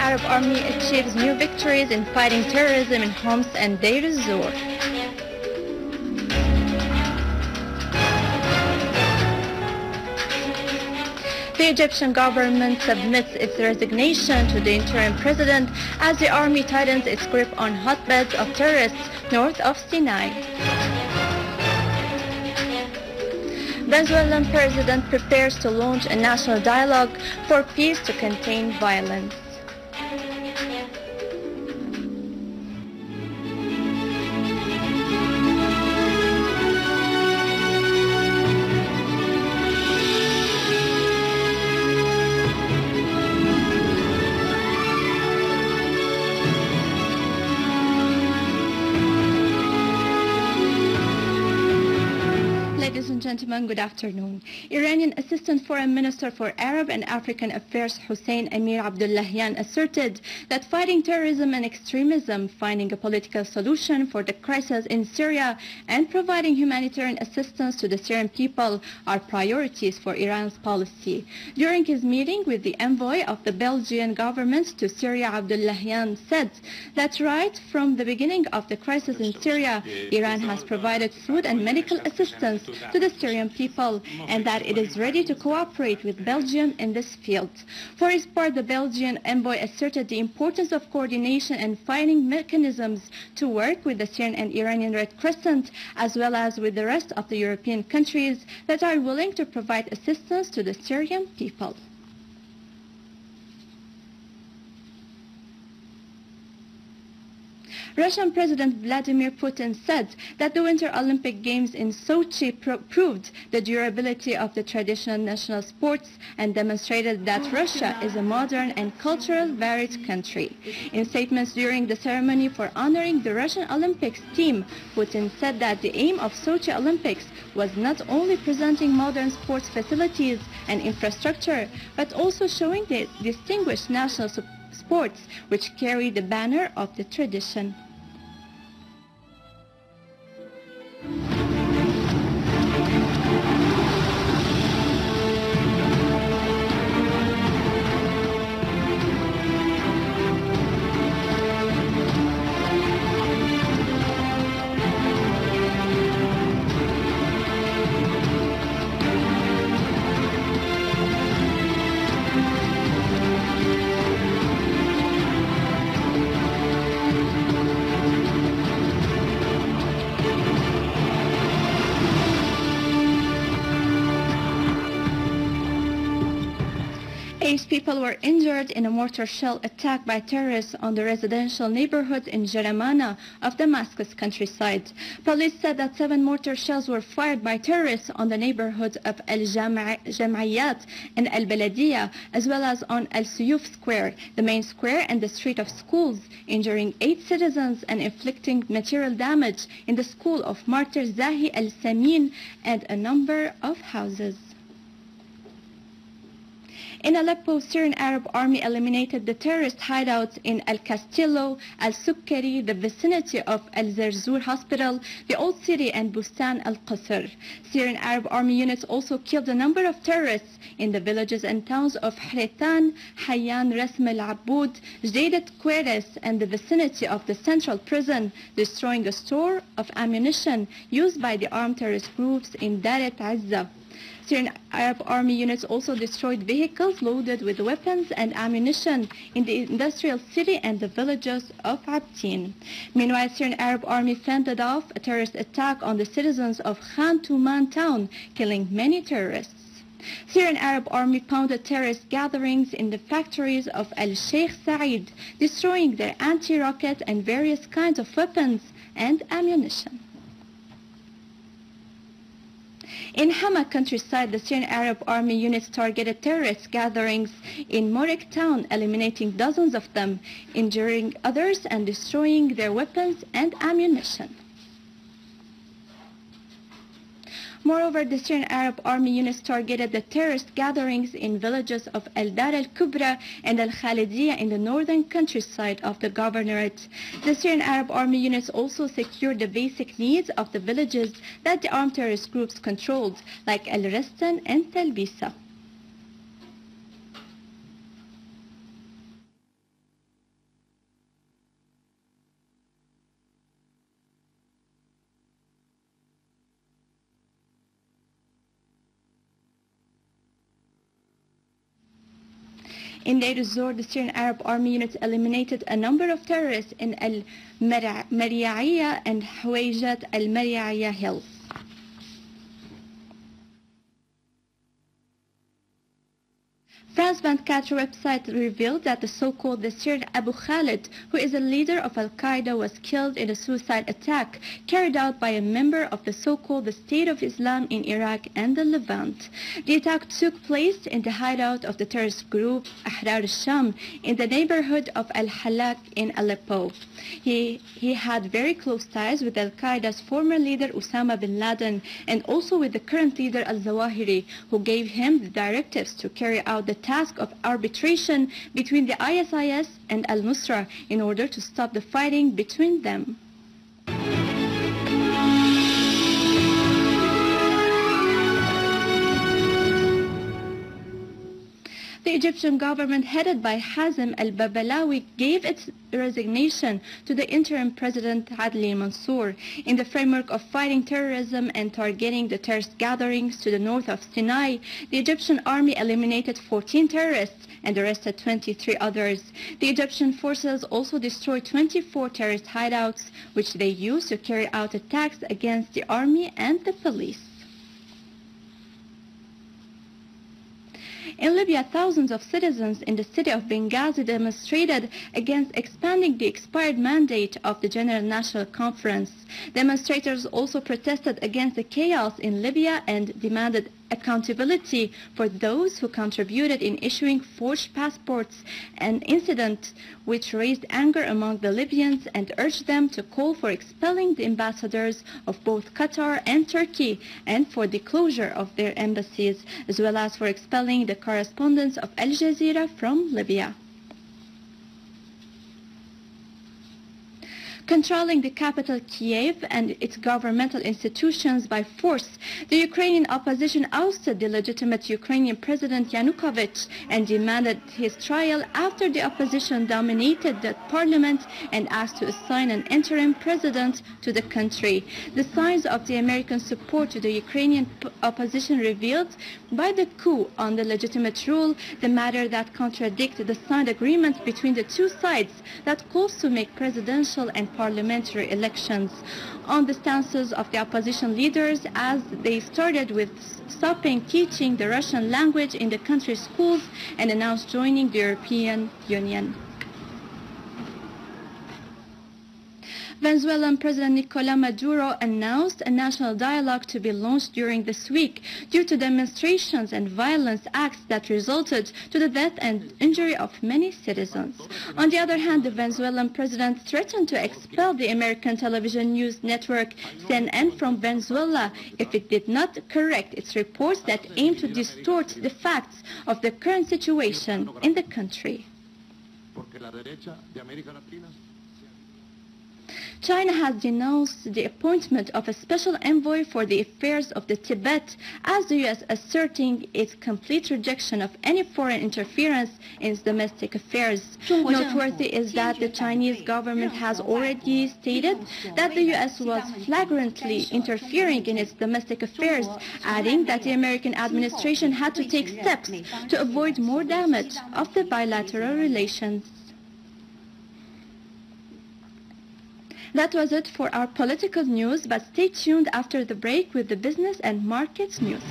Arab Army achieves new victories in fighting terrorism in Homs and Deir ez-Zor. The Egyptian government submits its resignation to the interim president as the army tightens its grip on hotbeds of terrorists north of Sinai. Venezuelan president prepares to launch a national dialogue for peace to contain violence. Ladies and gentlemen, good afternoon. Iranian Assistant Foreign Minister for Arab and African Affairs Hossein Amir Abdullahian asserted that fighting terrorism and extremism, finding a political solution for the crisis in Syria, and providing humanitarian assistance to the Syrian people are priorities for Iran's policy. During his meeting with the envoy of the Belgian government to Syria, Abdullahian said that right from the beginning of the crisis in Syria, Iran has provided food and medical assistance to the Syrian people, and that it is ready to cooperate with Belgium in this field. For his part, the Belgian envoy asserted the importance of coordination and finding mechanisms to work with the Syrian and Iranian Red Crescent, as well as with the rest of the European countries that are willing to provide assistance to the Syrian people. Russian President Vladimir Putin said that the Winter Olympic Games in Sochi proved the durability of the traditional national sports and demonstrated that Russia is a modern and culturally varied country. In statements during the ceremony for honoring the Russian Olympics team, Putin said that the aim of Sochi Olympics was not only presenting modern sports facilities and infrastructure, but also showing the distinguished national sports which carry the banner of the tradition. Eight people were injured in a mortar shell attack by terrorists on the residential neighborhood in Jaramana of Damascus countryside. Police said that 7 mortar shells were fired by terrorists on the neighborhood of Al-Jam'iyat and Al-Baladiya, as well as on Al-Suyuf Square, the main square and the street of schools, injuring 8 citizens and inflicting material damage in the school of Martyr Zahi al-Samin and a number of houses. In Aleppo, Syrian Arab Army eliminated the terrorist hideouts in Al-Castillo, Al-Sukkari, the vicinity of Al-Zarzour Hospital, the Old City, and Bustan al-Qasr. Syrian Arab Army units also killed a number of terrorists in the villages and towns of Hritan, Hayyan, Rasm al-Aboud, Jdedat Queres, and the vicinity of the central prison, destroying a store of ammunition used by the armed terrorist groups in Daret Azza. Syrian Arab Army units also destroyed vehicles loaded with weapons and ammunition in the industrial city and the villages of Abtin. Meanwhile, Syrian Arab Army fended off a terrorist attack on the citizens of Khan Touman town, killing many terrorists. Syrian Arab Army pounded terrorist gatherings in the factories of Al-Sheikh Said, destroying their anti-rocket and various kinds of weapons and ammunition. In Hama countryside, the Syrian Arab Army units targeted terrorist gatherings in Morek town, eliminating dozens of them, injuring others and destroying their weapons and ammunition. Moreover, the Syrian Arab Army units targeted the terrorist gatherings in villages of Al-Dar al-Kubra and Al-Khalidiyya in the northern countryside of the governorate. The Syrian Arab Army units also secured the basic needs of the villages that the armed terrorist groups controlled, like Al-Rastan and Talbisa. In Deir ez-Zor, the Syrian Arab Army unit eliminated a number of terrorists in al-Mari'iyya and Huwayjat al-Mari'iyya hills. France 24 website revealed that the so-called Syrian Abu Khalid, who is a leader of al-Qaeda, was killed in a suicide attack carried out by a member of the so-called State of Islam in Iraq and the Levant. The attack took place in the hideout of the terrorist group Ahrar al-Sham in the neighborhood of al-Halak in Aleppo. He had very close ties with al-Qaeda's former leader Osama bin Laden and also with the current leader al-Zawahiri, who gave him the directives to carry out the task of arbitration between the ISIS and al-Nusra in order to stop the fighting between them. The Egyptian government headed by Hazem al-Babalawi gave its resignation to the interim president Adli Mansour in the framework of fighting terrorism and targeting the terrorist gatherings to the north of Sinai. The Egyptian army eliminated 14 terrorists and arrested 23 others. The Egyptian forces also destroyed 24 terrorist hideouts, which they used to carry out attacks against the army and the police. In Libya, thousands of citizens in the city of Benghazi demonstrated against expanding the expired mandate of the General National Conference. Demonstrators also protested against the chaos in Libya and demanded accountability for those who contributed in issuing forged passports, an incident which raised anger among the Libyans and urged them to call for expelling the ambassadors of both Qatar and Turkey and for the closure of their embassies, as well as for expelling the correspondents of Al Jazeera from Libya. Controlling the capital Kiev and its governmental institutions by force, the Ukrainian opposition ousted the legitimate Ukrainian President Yanukovych and demanded his trial after the opposition dominated the parliament and asked to assign an interim president to the country. The signs of the American support to the Ukrainian opposition revealed by the coup on the legitimate rule, the matter that contradicted the signed agreement between the two sides that calls to make presidential and parliamentary elections. On the stances of the opposition leaders as they started with stopping teaching the Russian language in the country's schools and announced joining the European Union. Venezuelan President Nicolás Maduro announced a national dialogue to be launched during this week due to demonstrations and violence acts that resulted to the death and injury of many citizens. On the other hand, the Venezuelan president threatened to expel the American television news network CNN from Venezuela if it did not correct its reports that aim to distort the facts of the current situation in the country. China has denounced the appointment of a special envoy for the affairs of the Tibet, as the U.S. asserting its complete rejection of any foreign interference in its domestic affairs. Noteworthy is that the Chinese government has already stated that the U.S. was flagrantly interfering in its domestic affairs, adding that the American administration had to take steps to avoid more damage of the bilateral relations. That was it for our political news, but stay tuned after the break with the business and markets news.